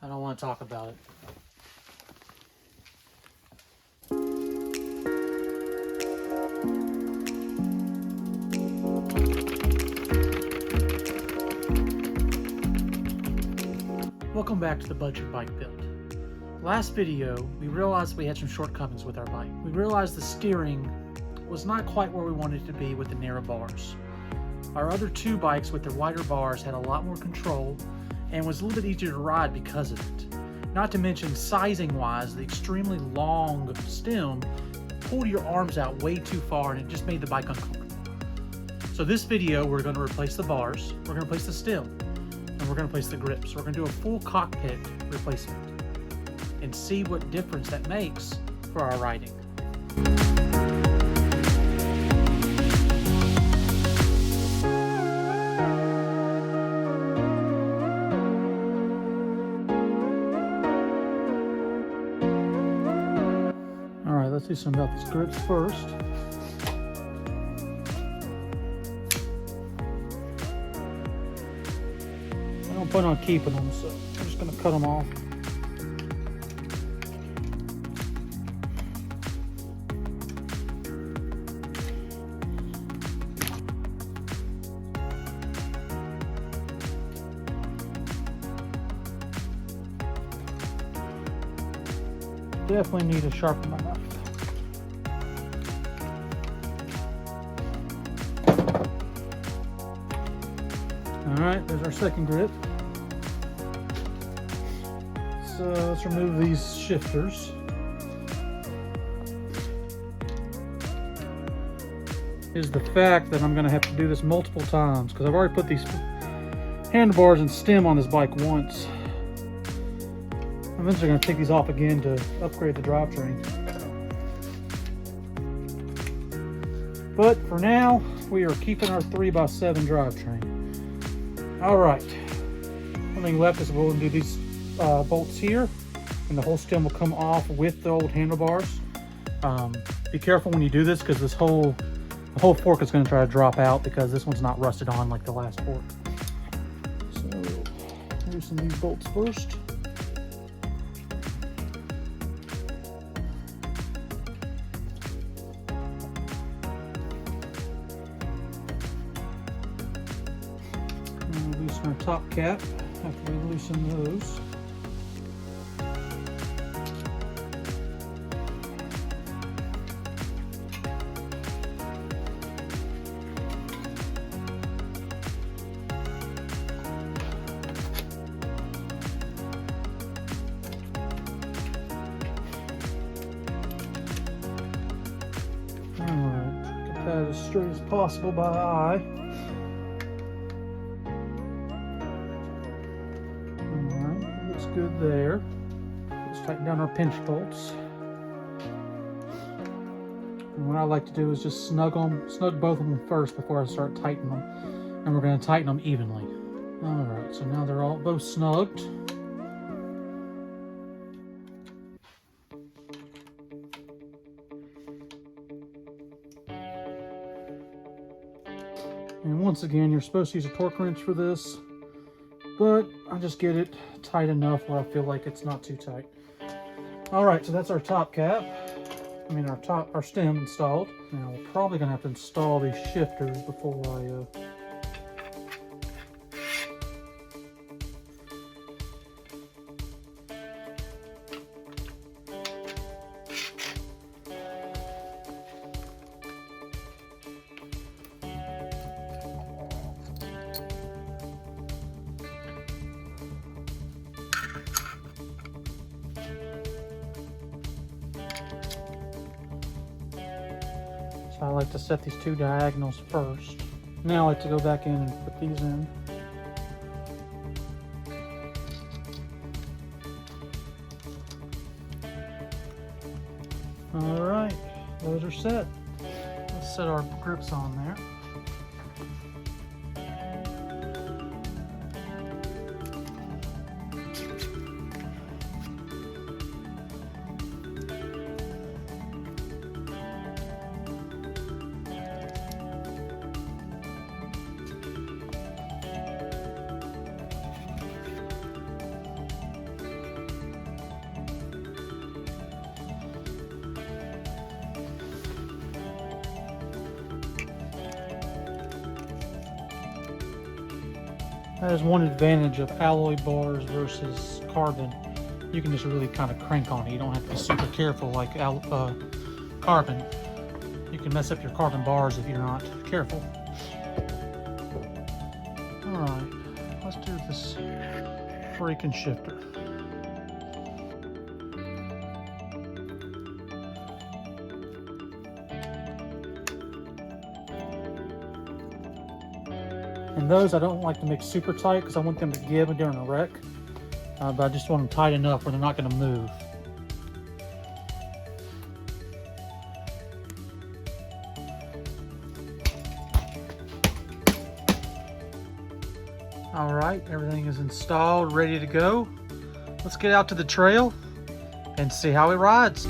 I don't want to talk about it. Welcome back to the Budget Bike Build. Last video, we realized we had some shortcomings with our bike. We realized the steering was not quite where we wanted it to be with the narrow bars. Our other two bikes with their wider bars had a lot more control and was a little bit easier to ride because of it. Not to mention, sizing wise, the extremely long stem pulled your arms out way too far and it just made the bike uncomfortable. So this video, we're going to replace the bars, we're going to replace the stem, and we're going to replace the grips. We're going to do a full cockpit replacement and see what difference that makes for our riding. Alright, let's do something about these grips first. I don't plan on keeping them, so I'm just going to cut them off. Definitely need to sharpen my knife. Alright, there's our second grip. So let's remove these shifters. Is the fact that I'm going to have to do this multiple times because I've already put these handlebars and stem on this bike once. I'm eventually going to take these off again to upgrade the drivetrain. But for now, we are keeping our 3x7 drivetrain. Alright, one thing left is we'll do these bolts here, and the whole stem will come off with the old handlebars. Be careful when you do this because the whole fork is going to try to drop out because this one's not rusted on like the last fork. So loosen these bolts first. Loosen our top cap after we loosen those. Alright, get that as straight as possible by eye. Good there. Let's tighten down our pinch bolts. And what I like to do is just snug both of them first before I start tightening them. And we're going to tighten them evenly. Alright, so now they're both snugged. And once again, you're supposed to use a torque wrench for this, but I just get it tight enough where I feel like it's not too tight. All right, so that's our top cap. Our stem installed. Now we're probably gonna have to install these shifters before I like to set these two diagonals first. Now I like to go back in and put these in. Alright, those are set. Let's set our grips on there. That is one advantage of alloy bars versus carbon. You can just really kind of crank on it. You don't have to be super careful like carbon. You can mess up your carbon bars if you're not careful. All right, let's do this freaking shifter. And those I don't like to make super tight because I want them to give during a wreck. But I just want them tight enough where they're not going to move. All right, everything is installed, ready to go. Let's get out to the trail and see how it rides.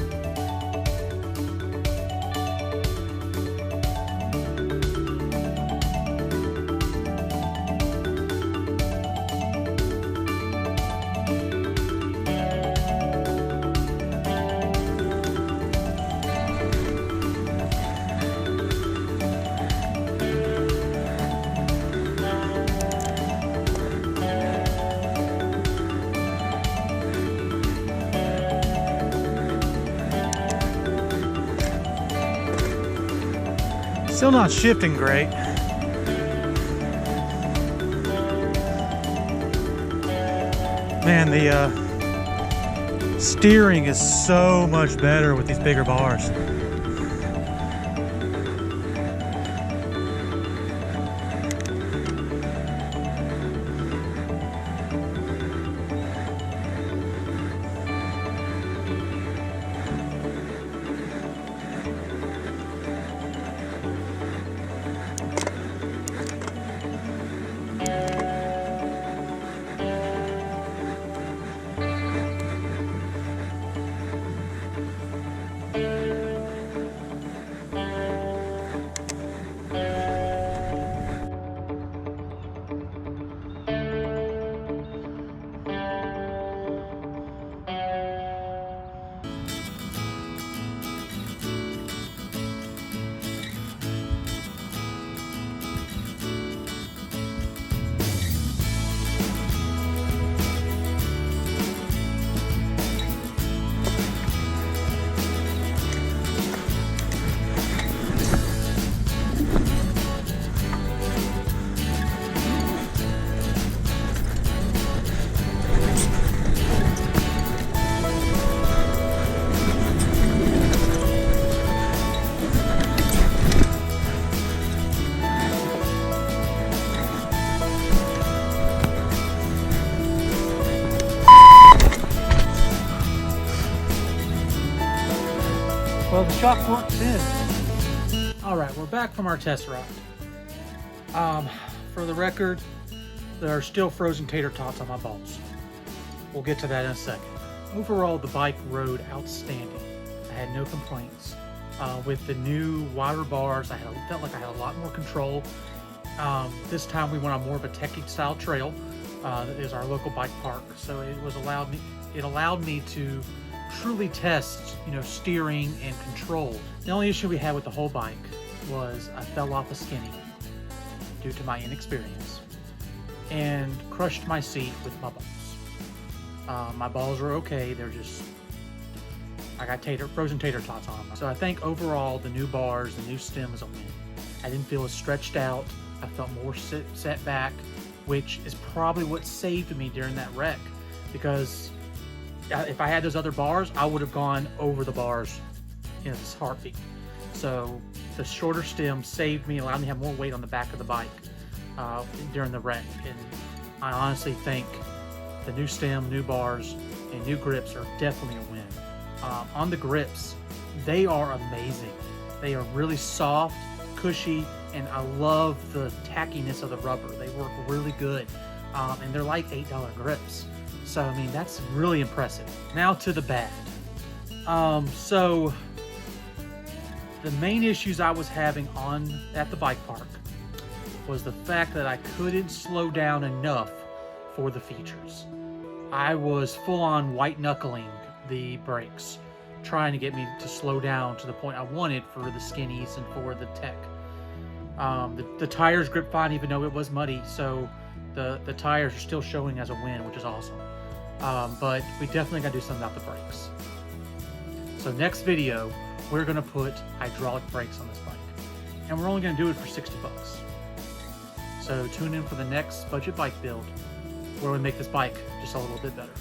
Still not shifting great. Man, the steering is so much better with these bigger bars. Well, the shock works in. All right, we're back from our test ride. For the record, there are still frozen tater tots on my balls. We'll get to that in a second. Overall, the bike rode outstanding. I had no complaints. With the new wider bars, I felt like I had a lot more control. This time we went on more of a techie style trail. That is our local bike park, so it allowed me to truly test, steering and control. The only issue we had with the whole bike was I fell off a skinny due to my inexperience and crushed my seat with my balls. My balls are okay, they're just, I got frozen tater tots on them. So I think overall the new bars, the new stem is a win. I didn't feel as stretched out, I felt more set back, which is probably what saved me during that wreck, because if I had those other bars, I would have gone over the bars in this heartbeat. So the shorter stem saved me, allowed me to have more weight on the back of the bike during the wreck. And I honestly think the new stem, new bars, and new grips are definitely a win. On the grips, they are amazing. They are really soft, cushy, and I love the tackiness of the rubber. They work really good, and they're like $8 grips. So, I mean, that's really impressive. Now to the bad. So the main issues I was having at the bike park was the fact that I couldn't slow down enough for the features. I was full on white knuckling the brakes, trying to get me to slow down to the point I wanted for the skinnies and for the tech. The tires grip fine even though it was muddy, so The tires are still showing as a win, which is awesome. But we definitely got to do something about the brakes. So next video, we're going to put hydraulic brakes on this bike. And we're only going to do it for 60 bucks. So tune in for the next budget bike build where we make this bike just a little bit better.